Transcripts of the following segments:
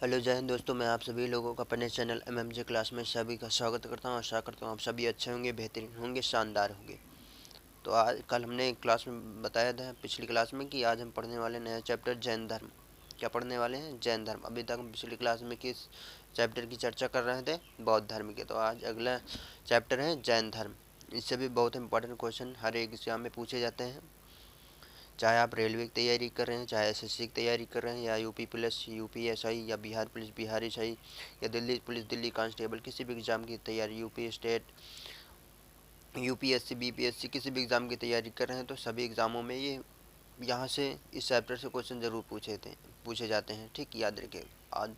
Hello जय हिंद दोस्तों, मैं आप सभी लोगों का अपने चैनल एमएमजे क्लास में सभी का स्वागत करता हूं। आशा करता हूं आप सभी अच्छे होंगे, बेहतरीन होंगे, शानदार होंगे। तो आज कल हमने क्लास में बताया था, पिछली क्लास में, कि आज हम पढ़ने वाले नया चैप्टर जैन धर्म। क्या पढ़ने वाले हैं? जैन धर्म। अभी तक हम पिछली क्लास में किस चैप्टर की चर्चा कर रहे थे? बौद्ध धर्म के। तो आज अगला चैप्टर है जैन धर्म। इससे भी बहुत इंपॉर्टेंट क्वेश्चन हर एक एग्जाम में पूछे जाते हैं। चाहे आप रेलवे की तैयारी कर रहे हैं, चाहे एसएससी की तैयारी कर रहे हैं, या यूपी पुलिस, यूपी एसआई, या बिहार पुलिस, बिहार एसआई, या दिल्ली पुलिस, दिल्ली कांस्टेबल, किसी भी एग्ज़ाम की तैयारी, यूपी स्टेट, यूपीएससी, बीपीएससी, किसी भी एग्ज़ाम की तैयारी कर रहे हैं, तो सभी एग्ज़ामों में ये यहाँ से इस चैप्टर से क्वेश्चन ज़रूर पूछे जाते हैं। ठीक, याद रखिए। आज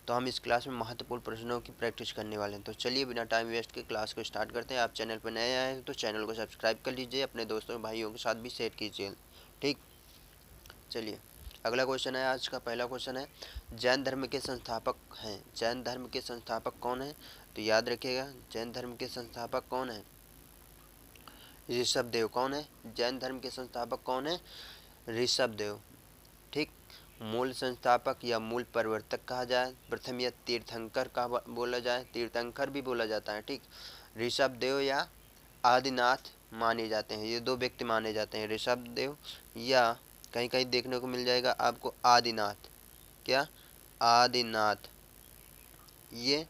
तो हम इस क्लास में महत्वपूर्ण प्रश्नों की प्रैक्टिस करने वाले हैं। तो चलिए बिना टाइम वेस्ट के क्लास को स्टार्ट करते हैं। आप चैनल पर नए आए हैं तो चैनल को सब्सक्राइब कर लीजिए, अपने दोस्तों भाइयों के साथ भी शेयर कीजिए। ठीक, चलिए अगला क्वेश्चन है। आज का पहला क्वेश्चन है, जैन धर्म के संस्थापक हैं। जैन धर्म के संस्थापक कौन है? तो याद रखिएगा, जैन धर्म के संस्थापक कौन है? ऋषभ देव। कौन है? जैन धर्म के संस्थापक कौन है? ऋषभ देव। ठीक, मूल संस्थापक या मूल प्रवर्तक कहा जाए, प्रथम या तीर्थंकर का बोला जाए, तीर्थंकर भी बोला जाता है। ठीक, ऋषभ देव या आदिनाथ माने जाते हैं। ये दो व्यक्ति माने जाते हैं, ऋषभ देव या कहीं कहीं देखने को मिल जाएगा आपको आदिनाथ। क्या? आदिनाथ। ये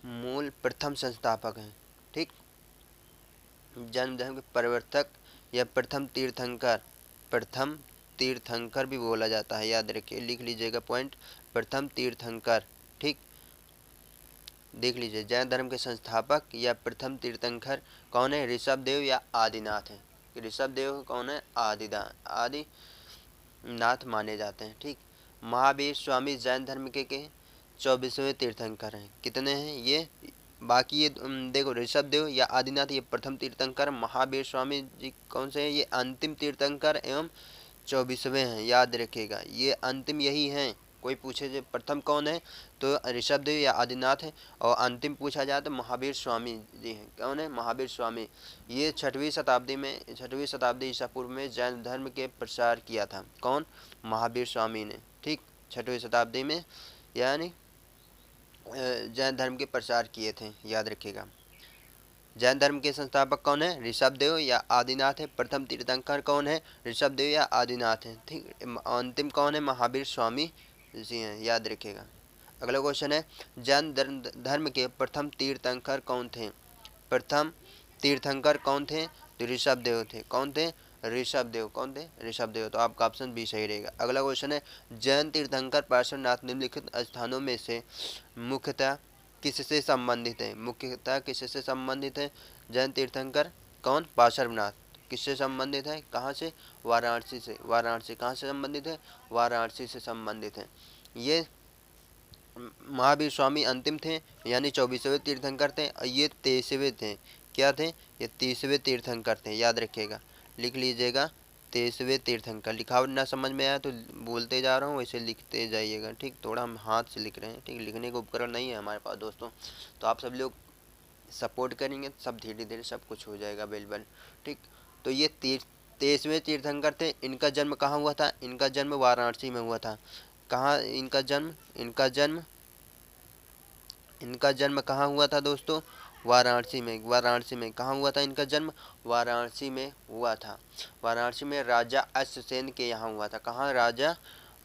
मूल प्रथम संस्थापक हैं। ठीक, जैन धर्म के प्रवर्तक या प्रथम तीर्थंकर, प्रथम तीर्थंकर भी बोला जाता है। याद रखिए, लिख लीजिएगा पॉइंट, प्रथम तीर्थंकर। ठीक, देख लीजिए, जैन धर्म के संस्थापक या प्रथम तीर्थंकर कौन है? ऋषभ देव या आदिनाथ है। ऋषभ देव कौन है? आदिनाथ माने जाते हैं। ठीक, महावीर स्वामी जैन धर्म के 24वें तीर्थंकर हैं। कितने हैं ये? बाकी ये देखो, ऋषभ देव या आदिनाथ ये प्रथम तीर्थंकर, महावीर स्वामी जी कौन से हैं? ये अंतिम तीर्थंकर एवं 24वें हैं। याद रखिएगा, ये अंतिम यही हैं। कोई पूछे जो प्रथम कौन है, तो ऋषभ देव या आदिनाथ है, और अंतिम पूछा जाए तो महावीर स्वामी जी हैं। कौन है? महावीर स्वामी। ये 6वीं शताब्दी ईसा पूर्व में जैन धर्म के प्रसार किया था। कौन? महावीर स्वामी ने। ठीक, 6वीं शताब्दी में यानी जैन धर्म के प्रसार किए थे। याद रखिएगा, जैन धर्म के संस्थापक कौन है? ऋषभ देव या आदिनाथ है। प्रथम तीर्थंकर कौन है? ऋषभ देव या आदिनाथ है। ठीक, अंतिम कौन है? महावीर स्वामी जी हैं। याद रखिएगा। अगला क्वेश्चन है, जैन धर्म के प्रथम तीर्थंकर कौन थे? प्रथम तीर्थंकर कौन थे? तो ऋषभ देव थे। कौन थे? ऋषभ देव। कौन थे? ऋषभ देव। तो आपका ऑप्शन बी सही रहेगा। अगला क्वेश्चन है, जैन तीर्थंकर पार्श्वनाथ निम्नलिखित स्थानों में से मुख्यतः किससे संबंधित है? मुख्यतः किससे संबंधित है जैन तीर्थंकर? कौन? पार्श्वनाथ। किससे संबंधित है? कहाँ से? वाराणसी से। वाराणसी। कहाँ से संबंधित है? वाराणसी से संबंधित है। ये महावीर स्वामी अंतिम थे, यानी 24वें तीर्थंकर थे, और ये 23वें थे। क्या थे? ये 30वें तीर्थंकर थे। याद रखिएगा, लिख लीजिएगा, 23वें तीर्थंकर। लिखावट ना समझ में आया तो बोलते जा रहा हूँ, वैसे लिखते जाइएगा। ठीक, थोड़ा हम हाथ से लिख रहे हैं। ठीक, लिखने का उपकरण नहीं है हमारे पास दोस्तों, तो आप सब लोग सपोर्ट करेंगे, सब धीरे धीरे सब कुछ हो जाएगा अवेलेबल। ठीक, तो ये 23वें तीर्थंकर थे। इनका जन्म कहाँ हुआ था? इनका जन्म वाराणसी में हुआ था। कहाँ इनका जन्म? इनका जन्म कहाँ हुआ था दोस्तों? वाराणसी में। वाराणसी में। कहाँ हुआ था इनका जन्म? वाराणसी में हुआ था। वाराणसी में राजा अश्वसेन के यहाँ हुआ था। कहाँ?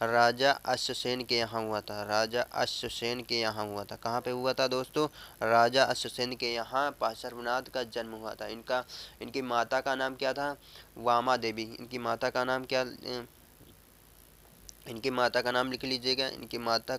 राजा अश्वसेन के यहाँ हुआ था। राजा अश्वसेन के यहाँ हुआ था। कहाँ पे हुआ था दोस्तों? राजा अश्वसेन के यहाँ पार्श्वनाथ का जन्म हुआ था। इनकी माता का नाम क्या था? वामा देवी। इनकी माता का नाम क्या? इनकी माता का नाम लिख लीजिएगा। इनकी माता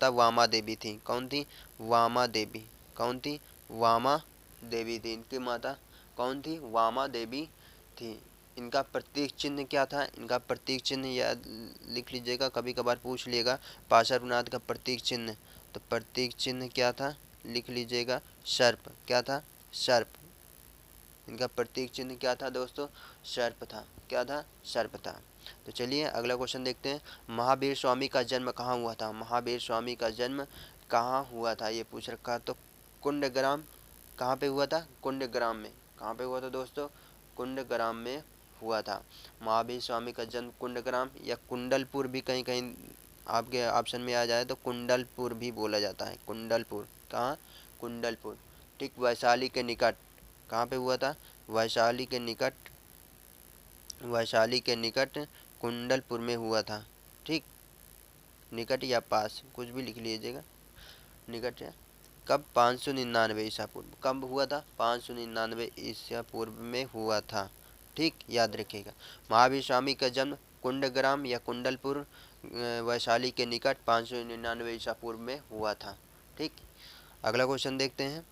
वामा देवी थी। कौन थी? वामा देवी। कौन थी? वामा देवी थी। इनकी माता कौन थी? वामा देवी थी। इनका प्रतीक चिन्ह क्या था? इनका प्रतीक चिन्ह याद लिख लीजिएगा, कभी कभार पूछ लिएगा, पार्श्वनाथ का प्रतीक चिन्ह। तो प्रतीक चिन्ह क्या था? लिख लीजिएगा, सर्प। क्या था? सर्प। इनका प्रतीक चिन्ह क्या था दोस्तों? सर्प था। क्या था? सर्प था। तो चलिए अगला क्वेश्चन देखते हैं, महावीर स्वामी का जन्म कहाँ हुआ था? महावीर स्वामी का जन्म कहाँ हुआ था, ये पूछ रखा। तो कुंडग्राम। कहाँ पे हुआ था? कुंडग्राम में। कहाँ पे हुआ था दोस्तों? कुंडग्राम में हुआ था। महावीर स्वामी का जन्म कुंडग्राम या कुंडलपुर भी कहीं कहीं आपके ऑप्शन में आ जाए तो कुंडलपुर भी बोला जाता है। कुंडलपुर, कहाँ? कुंडलपुर। ठीक, वैशाली के निकट। कहाँ पे हुआ था? वैशाली के निकट, वैशाली के निकट कुंडलपुर में हुआ था। ठीक, निकट या पास कुछ भी लिख लीजिएगा, निकट है। कब? 599 ईसा पूर्व। कब हुआ था? 599 ईसा पूर्व में हुआ था। ठीक, याद रखिएगा। महावीर स्वामी का जन्म कुंडग्राम या कुंडलपुर वैशाली के निकट 599 ईसा पूर्व में हुआ था। ठीक, अगला क्वेश्चन देखते हैं।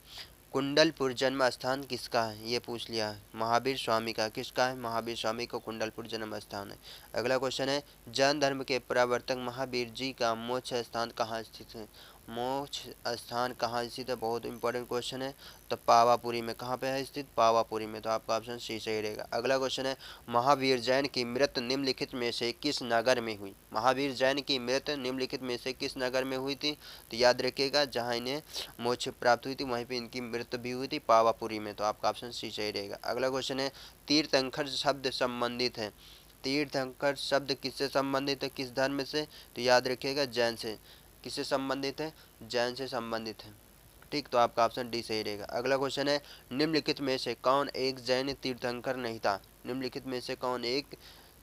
कुंडलपुर जन्म स्थान किसका है? ये पूछ लिया है। महावीर स्वामी का। किसका है? महावीर स्वामी को कुंडलपुर जन्म स्थान है। अगला क्वेश्चन है, जैन धर्म के प्रवर्तक महावीर जी का मोक्ष स्थान कहाँ स्थित है? मोक्ष स्थान कहाँ स्थित है? बहुत इंपॉर्टेंट क्वेश्चन है। तो पावापुरी में। कहाँ पे है स्थित? पावापुरी में। तो आपका ऑप्शन सी सही रहेगा। अगला क्वेश्चन है, महावीर जैन की मृत्यु निम्नलिखित में से किस नगर में हुई? महावीर जैन की मृत्यु निम्नलिखित में से किस नगर में हुई थी? तो याद रखिएगा, जहाँ इन्हें मोक्ष प्राप्त हुई थी वहीं पे इनकी मृत्यु भी हुई थी, पावापुरी में। तो आपका ऑप्शन सी सही रहेगा। अगला क्वेश्चन है, तीर्थंकर शब्द संबंधित है। तीर्थंकर शब्द किससे संबंधित है? किस धर्म से? तो याद रखिएगा, जैन से। किससे संबंधित है? जैन से संबंधित है। ठीक, तो आपका ऑप्शन डी सही रहेगा। अगला क्वेश्चन है, निम्नलिखित में से कौन एक जैन तीर्थंकर नहीं था? निम्नलिखित में से कौन एक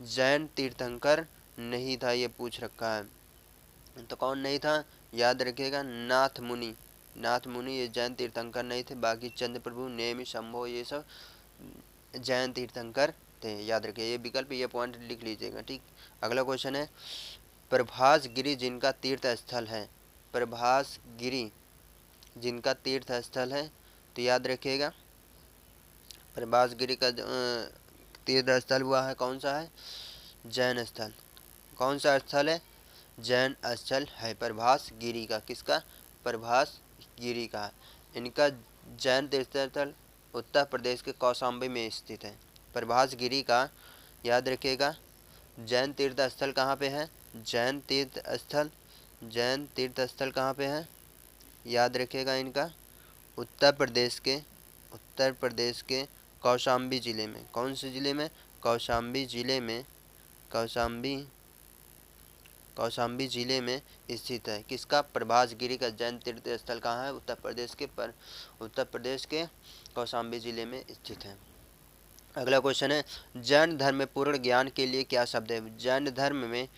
जैन तीर्थंकर नहीं था, ये पूछ रखा है। तो कौन नहीं था? याद रखिएगा, नाथ मुनि। नाथ मुनि ये जैन तीर्थंकर नहीं थे। बाकी चंद्र प्रभु, नेमि, शंभो ये सब जैन तीर्थंकर थे। याद रखिए, ये विकल्प, ये पॉइंट लिख लीजिएगा। ठीक, अगला क्वेश्चन है, प्रभास गिरी जिनका तीर्थ स्थल है। प्रभास गिरी जिनका तीर्थ स्थल है, तो याद रखिएगा, प्रभास गिरी का तीर्थ स्थल हुआ है, कौन सा है? जैन स्थल। कौन सा स्थल है? जैन स्थल है प्रभास गिरी का। किसका? प्रभास गिरी का। इनका जैन तीर्थ स्थल उत्तर प्रदेश के कौशाम्बी में स्थित है। प्रभास गिरी का, याद रखिएगा, जैन तीर्थ स्थल कहाँ पे है? जैन तीर्थ स्थल, जैन तीर्थ स्थल कहाँ पे है? याद रखिएगा, इनका उत्तर प्रदेश के, उत्तर प्रदेश के कौशाम्बी जिले में। कौन से जिले में? कौशाम्बी जिले में। कौशाम्बी, कौशाम्बी जिले में स्थित है। किसका? प्रभास गिरी का जैन तीर्थ स्थल कहाँ है? उत्तर प्रदेश के उत्तर प्रदेश के कौशाम्बी जिले में स्थित है। अगला क्वेश्चन है, जैन धर्म में पूर्ण ज्ञान के लिए क्या शब्द है? जैन धर्म में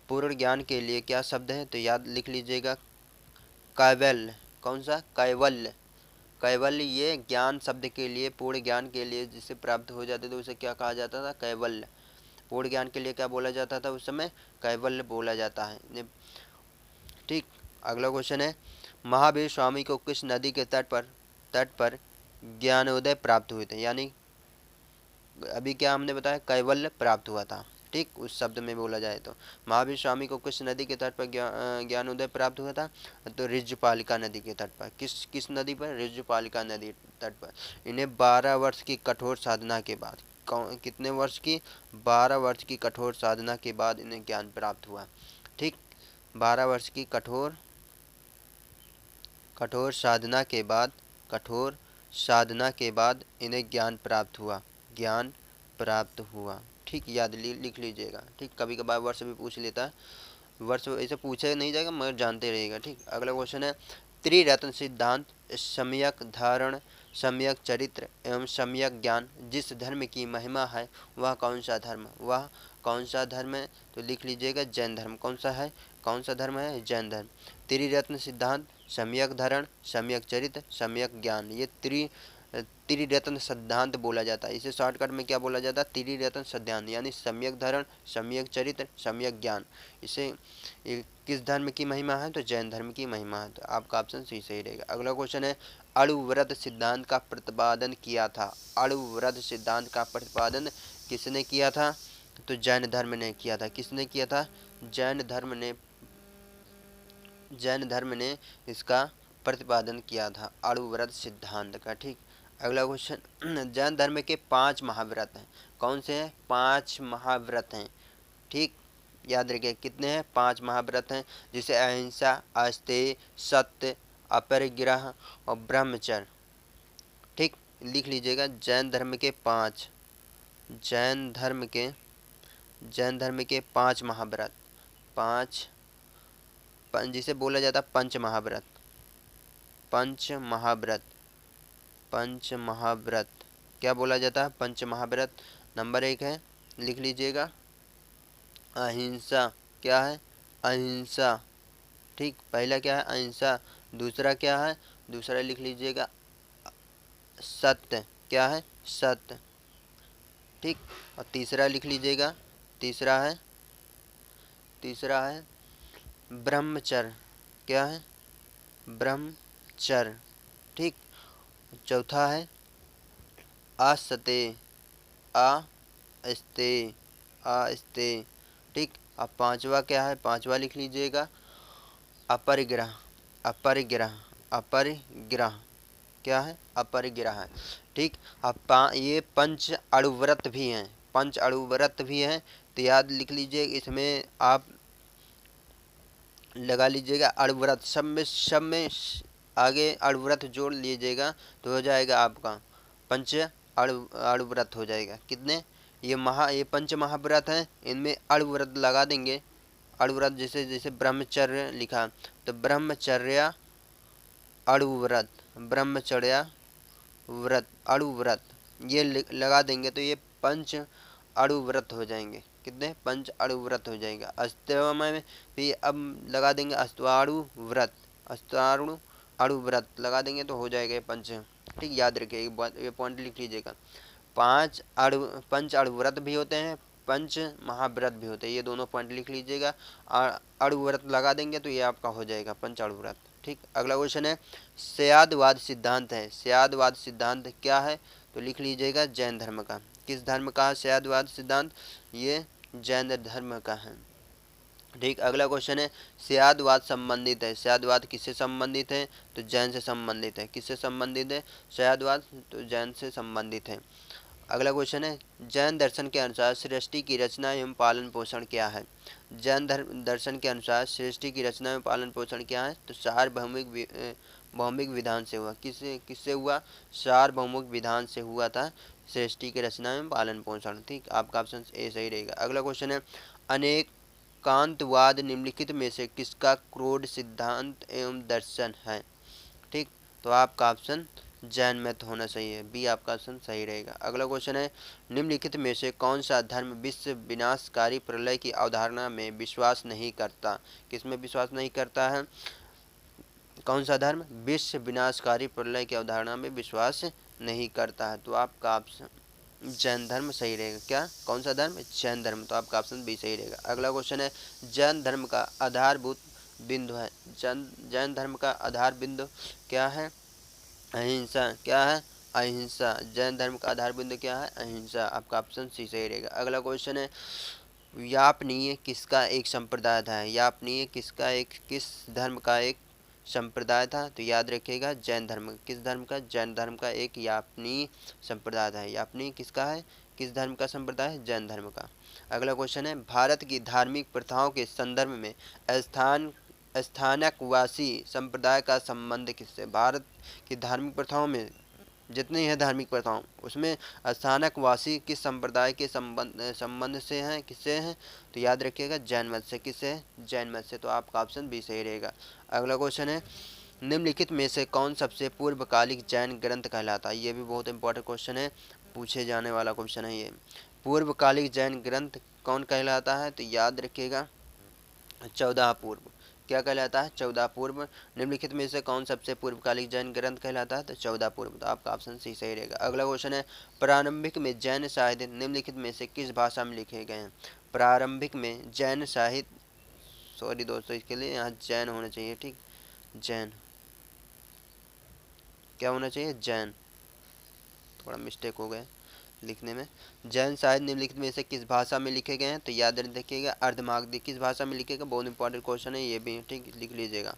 पूर्ण ज्ञान के लिए क्या शब्द है? तो याद लिख लीजिएगा, कैवल्य। कौन सा? कैवल्य। कैवल्य ये ज्ञान शब्द के लिए, पूर्ण ज्ञान के लिए जिसे प्राप्त हो जाते थे उसे क्या कहा जाता था? कैवल्य। पूर्ण ज्ञान के लिए क्या बोला जाता था उस समय? कैवल्य बोला जाता है। ठीक, अगला क्वेश्चन है, महावीर स्वामी को किस नदी के तट पर ज्ञानोदय प्राप्त हुए थे? यानी अभी क्या हमने बताया? कैवल्य प्राप्त हुआ था। ठीक, उस शब्द में बोला जाए तो महावीर स्वामी को किस नदी के तट पर ज्ञानोदय प्राप्त हुआ था? तो ऋज्यपालिका नदी के तट पर। किस नदी पर? ऋज्यपालिका नदी तट पर। इन्हें 12 वर्ष की कठोर साधना के बाद, कितने वर्ष की? 12 वर्ष की कठोर साधना के बाद इन्हें ज्ञान प्राप्त हुआ। ठीक, 12 वर्ष की कठोर साधना के बाद, कठोर साधना के बाद इन्हें ज्ञान प्राप्त हुआ। ज्ञान प्राप्त हुआ। ठीक, याद लिख लीजिएगा। ठीक, कभी कभार वर्ष भी पूछ लेता है, वर्ष ऐसे पूछे नहीं जाएगा मगर जानते रहिएगा। ठीक, अगला क्वेश्चन है, त्रिरत्न सिद्धांत, सम्यक धारण, सम्यक चरित्र एवं सम्यक ज्ञान जिस धर्म की महिमा है वह कौन सा धर्म? वह कौन सा धर्म है? तो लिख लीजिएगा, जैन धर्म। कौन सा है? कौन सा धर्म है? जैन धर्म। त्रिरत्न सिद्धांत, सम्यक धारण, सम्यक चरित्र, सम्यक ज्ञान, ये त्रिरत्न सिद्धांत बोला जाता है। इसे शॉर्टकट में क्या बोला जाता है? त्रिरत्न सिद्धांत, यानी सम्यक धारण, सम्यक चरित्र, सम्यक ज्ञान। इसे किस धर्म की महिमा है? तो जैन धर्म की महिमा है। तो आपका ऑप्शन सी सही रहेगा। अगला क्वेश्चन है, अणुव्रत सिद्धांत का प्रतिपादन किया था। अणुव्रत सिद्धांत का प्रतिपादन किसने किया था? तो जैन धर्म ने किया था। किसने किया था? जैन धर्म ने इसका प्रतिपादन किया था, अणुव्रत सिद्धांत का। ठीक, अगला क्वेश्चन, जैन धर्म के 5 महाव्रत हैं। कौन से हैं? 5 महाव्रत हैं। ठीक, याद रखिए, कितने हैं? 5 महाव्रत हैं, जिसे अहिंसा, अस्तेय, सत्य, अपरिग्रह और ब्रह्मचर्य। ठीक, लिख लीजिएगा, जैन धर्म के 5 जैन धर्म के 5 महाव्रत, जिसे बोला जाता है पंच महाव्रत। पंच महाव्रत क्या बोला जाता है? पंच महाव्रत। नंबर 1 है, लिख लीजिएगा, अहिंसा। क्या है? अहिंसा। ठीक, पहला क्या है? अहिंसा। दूसरा क्या है? दूसरा लिख लीजिएगा, सत्य। क्या है? सत्य। ठीक, और तीसरा लिख लीजिएगा, तीसरा है ब्रह्मचर्य। क्या है? ब्रह्मचर्य। ठीक, चौथा है आस्ते, आस्ते, आस्ते। ठीक, अब पांचवा क्या है? पांचवा लिख लीजिएगा, अपरिग्रह, अपरिग्रह, अपरिग्रह। क्या है? अपरिग्रह। ठीक, अब ये पंच अणुव्रत भी हैं, पंच अणुव्रत भी हैं, तो याद लिख लीजिए, इसमें आप लगा लीजिएगा अणुव्रत, सब में आगे अणुव्रत जोड़ लीजिएगा तो हो जाएगा आपका पंच अणुव्रत हो जाएगा। कितने? ये पंच महाव्रत हैं, इनमें अणुव्रत लगा देंगे। अणुव्रत जैसे जैसे ब्रह्मचर्य लिखा, तो ब्रह्मचर्य अणुव्रत, ब्रह्मचर्य व्रत, अणुव्रत, ये लगा देंगे तो ये पंच अणुव्रत हो जाएंगे। कितने? पंच अणुव्रत हो जाएगा। अस्तव में भी अब लगा देंगे अस्तवाणु व्रत, अस्तवाणु अणुव्रत लगा देंगे तो हो जाएगा ये पंच। ठीक, याद रखिए, ये पॉइंट लिख लीजिएगा। पंच अणुव्रत भी होते हैं, पंच महाव्रत भी होते हैं, ये दोनों पॉइंट लिख लीजिएगा। अणुव्रत लगा देंगे तो ये आपका हो जाएगा पंच अणुव्रत। ठीक, अगला क्वेश्चन है, स्यादवाद सिद्धांत है। स्यादवाद सिद्धांत क्या है? तो लिख लीजिएगा जैन धर्म का। किस धर्म का है स्यादवाद सिद्धांत? ये जैन धर्म का है। ठीक, अगला क्वेश्चन है, स्यादवाद संबंधित है। स्यादवाद किससे संबंधित है? तो जैन से संबंधित है। किससे संबंधित है स्यादवाद? तो जैन से संबंधित है। अगला क्वेश्चन है, जैन दर्शन के अनुसार सृष्टि की रचना एवं पालन पोषण क्या है? जैन दर्शन के अनुसार सृष्टि की रचना एवं पालन पोषण क्या है? तो सार्वभौमिक विधान से हुआ। किससे हुआ? सार्वभौमिक विधान से हुआ था सृष्टि की रचना एवं पालन पोषण। ठीक, आपका ऑप्शन ए सही रहेगा। अगला क्वेश्चन है, अनेकांतवाद निम्नलिखित में से किसका क्रोध सिद्धांत एवं दर्शन है? ठीक, तो आपका ऑप्शन जैन मत होना चाहिए, बी आपका ऑप्शन सही रहेगा। अगला क्वेश्चन है, निम्नलिखित में से कौन सा धर्म विश्व विनाशकारी प्रलय की अवधारणा में विश्वास नहीं करता? किसमें विश्वास नहीं करता है? कौन सा धर्म विश्व विनाशकारी प्रलय की अवधारणा में विश्वास नहीं करता है? तो आपका ऑप्शन जैन धर्म सही रहेगा। क्या? कौन सा धर्म? जैन धर्म। तो आपका ऑप्शन बी सही रहेगा। अगला क्वेश्चन है, जैन धर्म का आधारभूत बिंदु है। जैन धर्म का आधार बिंदु क्या है? अहिंसा। क्या है? अहिंसा। जैन धर्म का आधार बिंदु क्या है? अहिंसा। आपका ऑप्शन सी सही रहेगा। अगला क्वेश्चन है, यापनीय किसका एक संप्रदाय था? यापनीय किस धर्म का एक संप्रदाय था? तो याद रखिएगा जैन धर्म। किस धर्म का? जैन धर्म का एक यापनीय संप्रदाय था। यापनीय किसका है? किस धर्म का संप्रदाय है? जैन धर्म का। अगला क्वेश्चन है, भारत की धार्मिक प्रथाओं के संदर्भ में स्थानकवासी संप्रदाय का संबंध किससे? भारत की धार्मिक प्रथाओं में जितनी है धार्मिक प्रथाओं, उसमें स्थानकवासी किस संप्रदाय के संबंध से हैं? किससे हैं? तो याद रखिएगा जैन मत से। किससे है? जैन मत से। तो आपका ऑप्शन बी सही रहेगा। अगला क्वेश्चन है, निम्नलिखित में से कौन सबसे पूर्वकालिक जैन ग्रंथ कहलाता है? ये भी बहुत इंपॉर्टेंट क्वेश्चन है, पूछे जाने वाला क्वेश्चन है ये। पूर्वकालिक जैन ग्रंथ कौन कहलाता है? तो याद रखिएगा 14 पूर्व। क्या कहलाता है? 14 पूर्व। निम्नलिखित में से कौन सबसे पूर्वकालिक जैन ग्रंथ कहलाता है? तो 14 पूर्व। तो आपका ऑप्शन सी सही रहेगा। अगला क्वेश्चन है, प्रारंभिक में जैन साहित्य निम्नलिखित में से किस भाषा में लिखे गए हैं? प्रारंभिक में जैन साहित्य, सॉरी दोस्तों इसके लिए यहाँ जैन होना चाहिए। ठीक, जैन क्या होना चाहिए? जैन, थोड़ा मिस्टेक हो गया लिखने में। जैन साहित्य निम्नलिखित में से किस भाषा में लिखे गए हैं? तो याद रखिएगा अर्धमागधी। किस भाषा में लिखेगा? बहुत इंपॉर्टेंट क्वेश्चन है ये भी। ठीक, लिख लीजिएगा।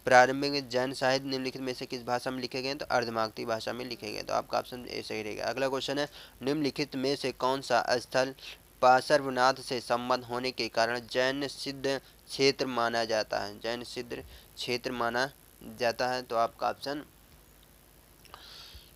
प्रारंभिक जैन साहित्य निम्नलिखित में से किस भाषा में लिखे गए? तो अर्धमागधी भाषा में लिखे गए। तो आपका ऑप्शन ए सही रहेगा। अगला क्वेश्चन है, निम्नलिखित में से कौन सा स्थल पार्श्वनाथ से संबंध होने के कारण जैन सिद्ध क्षेत्र माना जाता है? जैन सिद्ध क्षेत्र माना जाता है। तो आपका ऑप्शन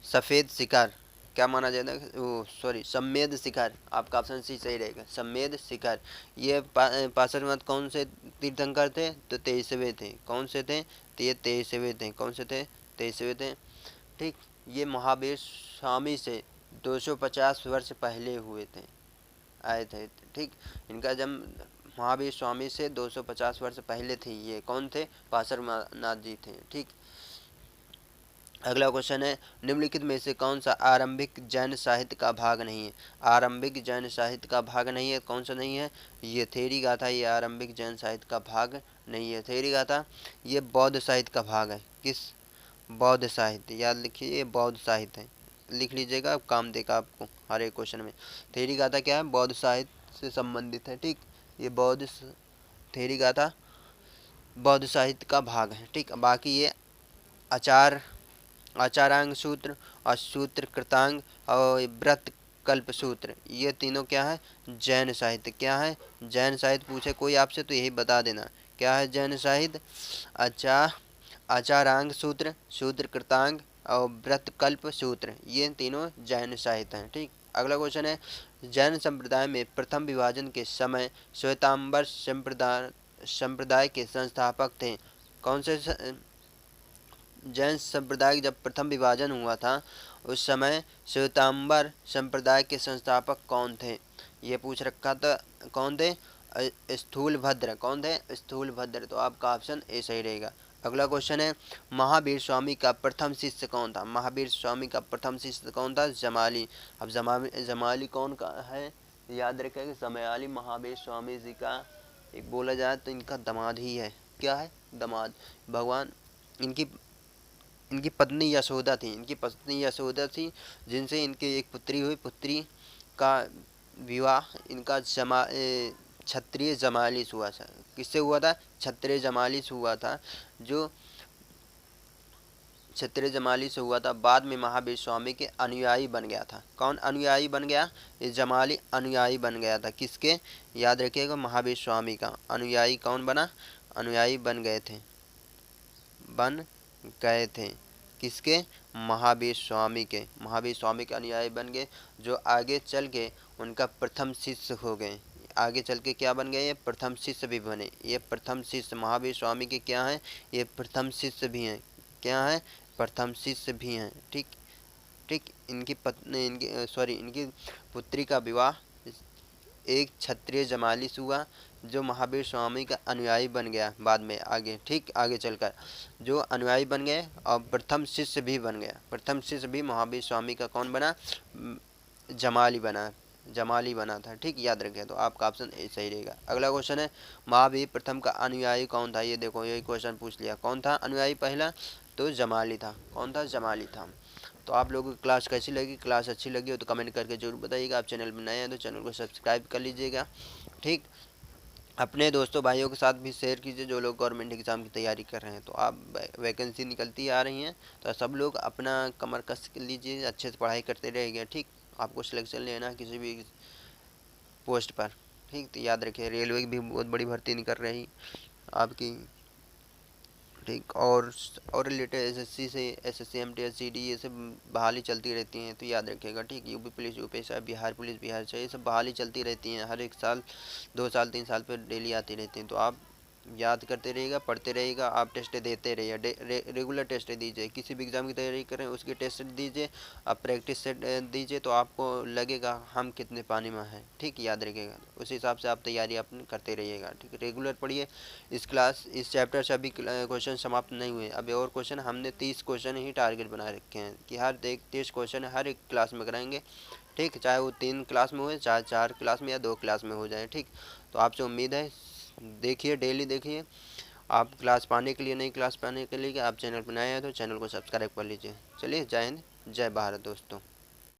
सफ़ेद शिखर, क्या माना जाता है, वो सॉरी सम्मेद शिखर, आपका ऑप्शन सी सही रहेगा, सम्मेद शिखर। ये पार्श्वनाथ कौन से तीर्थंकर थे, तो 23वें थे। कौन से थे, तो ये 23वें थे। कौन से थे, 23वें थे। ठीक, ये महावीर स्वामी से 250 वर्ष पहले हुए थे, आए थे। ठीक, इनका जन्म महावीर स्वामी से 250 वर्ष पहले थी। ये कौन थे, पार्श्वनाथ जी थे। ठीक, अगला क्वेश्चन है, निम्नलिखित में से कौन सा आरंभिक जैन साहित्य का भाग नहीं है। आरंभिक जैन साहित्य का भाग नहीं है, कौन सा नहीं है, ये थेरी गाथा। ये आरंभिक जैन साहित्य का भाग नहीं है, थेरी गाथा। ये बौद्ध साहित्य का भाग है। किस, बौद्ध साहित्य, याद लिखिए, ये बौद्ध साहित्य है, लिख लीजिएगा, अब काम देगा आपको हर एक क्वेश्चन में। थेरी गाथा क्या है, बौद्ध साहित्य से संबंधित है। ठीक, ये बौद्ध थेरी गाथा बौद्ध साहित्य का भाग है। ठीक, बाकी ये आचारांग सूत्र और सूत्र कृतांग और व्रत कल्प सूत्र, ये तीनों क्या है, जैन साहित्य। क्या है, जैन साहित्य। पूछे कोई आपसे तो यही बता देना, क्या है जैन साहित्य, आचारांग सूत्र, सूत्र कृतांग और व्रत कल्प सूत्र, ये तीनों जैन साहित्य हैं। ठीक, अगला क्वेश्चन है, जैन संप्रदाय में प्रथम विभाजन के समय श्वेतांबर संप्रदाय के संस्थापक थे। कौन से जैन संप्रदाय जब प्रथम विभाजन हुआ था उस समय श्वेतांबर संप्रदाय के संस्थापक कौन थे, ये पूछ रखा था। कौन थे, स्थूलभद्र। कौन थे, स्थूलभद्र। तो आपका ऑप्शन ए सही रहेगा। अगला क्वेश्चन है, महावीर स्वामी का प्रथम शिष्य कौन था। महावीर स्वामी का प्रथम शिष्य कौन था, जमाली। अब जमाली कौन का है, याद रखेगा, जमाली महावीर स्वामी जी का एक बोला जाए तो इनका दामाद ही है। क्या है, दामाद। भगवान, इनकी पत्नी यशोदा थी, इनकी पत्नी यशोदा थी, जिनसे इनकी एक पुत्री हुई। पुत्री का विवाह इनका क्षत्रिय जमाली से हुआ था। किससे हुआ था, क्षत्रिय जमाली से हुआ था, जो क्षत्रिय जमाली से हुआ था। बाद में महावीर स्वामी के अनुयायी बन गया था। कौन अनुयायी बन गया, ये जमाली अनुयायी बन गया था। किसके, याद रखिएगा, महावीर स्वामी का अनुयायी कौन बना, अनुयायी बन गए थे, बन गए थे। किसके, महावीर स्वामी के। महावीर स्वामी के अनुयायी बन गए, जो आगे चल के उनका प्रथम शिष्य हो गए। आगे चल के क्या बन गए, ये प्रथम शिष्य भी बने। ये प्रथम शिष्य महावीर स्वामी के क्या हैं, ये प्रथम शिष्य भी हैं। क्या हैं, प्रथम शिष्य भी हैं। ठीक, ठीक, इनकी पत्नी, इनकी पुत्री का विवाह एक क्षत्रिय जमाली से हुआ, जो महावीर स्वामी का अनुयायी बन गया बाद में आगे। ठीक, आगे चलकर जो अनुयायी बन गए और प्रथम शिष्य भी बन गया। प्रथम शिष्य भी महावीर स्वामी का कौन बना, जमाली बना, जमाली बना था। ठीक, याद रखें, तो आपका ऑप्शन ए सही रहेगा। अगला क्वेश्चन है, महावीर प्रथम का अनुयायी कौन था। ये देखो, यही क्वेश्चन पूछ लिया, कौन था अनुयायी पहला, तो जमाली था। कौन था, जमाली था। तो आप लोगों को क्लास कैसी लगी, क्लास अच्छी लगी हो तो कमेंट करके जरूर बताइएगा। आप चैनल में नए हैं तो चैनल को सब्सक्राइब कर लीजिएगा। ठीक, अपने दोस्तों भाइयों के साथ भी शेयर कीजिए जो लोग गवर्नमेंट एग्ज़ाम की तैयारी कर रहे हैं। तो आप वैकेंसी निकलती आ रही हैं, तो सब लोग अपना कमर कस लीजिए, अच्छे से पढ़ाई करते रहेंगे। ठीक, आपको सिलेक्शन लेना है किसी भी पोस्ट पर। ठीक, तो याद रखिए, रेलवे की भी बहुत बड़ी भर्ती निकल रही आपकी। ठीक, और रिलेटेड एसएससी से, एसएससी एमटीएस सीडी, ये सब बहाली चलती रहती हैं, तो याद रखिएगा। ठीक, UP police, UPSC, Bihar police, Bihar से, ये सब बहाली चलती रहती हैं, हर एक साल 2 साल 3 साल पर डेली आती रहती हैं। तो आप याद करते रहिएगा, पढ़ते रहिएगा, आप टेस्ट देते रहिए, रेगुलर टेस्ट दीजिए। किसी भी एग्ज़ाम की तैयारी करें उसकी टेस्ट दीजिए, आप प्रैक्टिस सेट दीजिए, तो आपको लगेगा हम कितने पानी में हैं। ठीक, याद रखिएगा, उस हिसाब से आप तैयारी अपनी करते रहिएगा। ठीक, रेगुलर पढ़िए। इस चैप्टर से अभी क्वेश्चन समाप्त नहीं हुए, अभी और क्वेश्चन, हमने 30 क्वेश्चन ही टारगेट बना रखे हैं कि हर 30 क्वेश्चन हर एक क्लास में कराएंगे। ठीक, चाहे वो 3 क्लास में हो, चाहे 4 क्लास में या 2 क्लास में हो जाए। ठीक, तो आपसे उम्मीद है, देखिए, डेली देखिए। आप क्लास पाने के लिए, नई क्लास पाने के लिए, आप चैनल पर नए हैं तो चैनल को सब्सक्राइब कर लीजिए। चलिए, जय हिंद, जय भारत दोस्तों।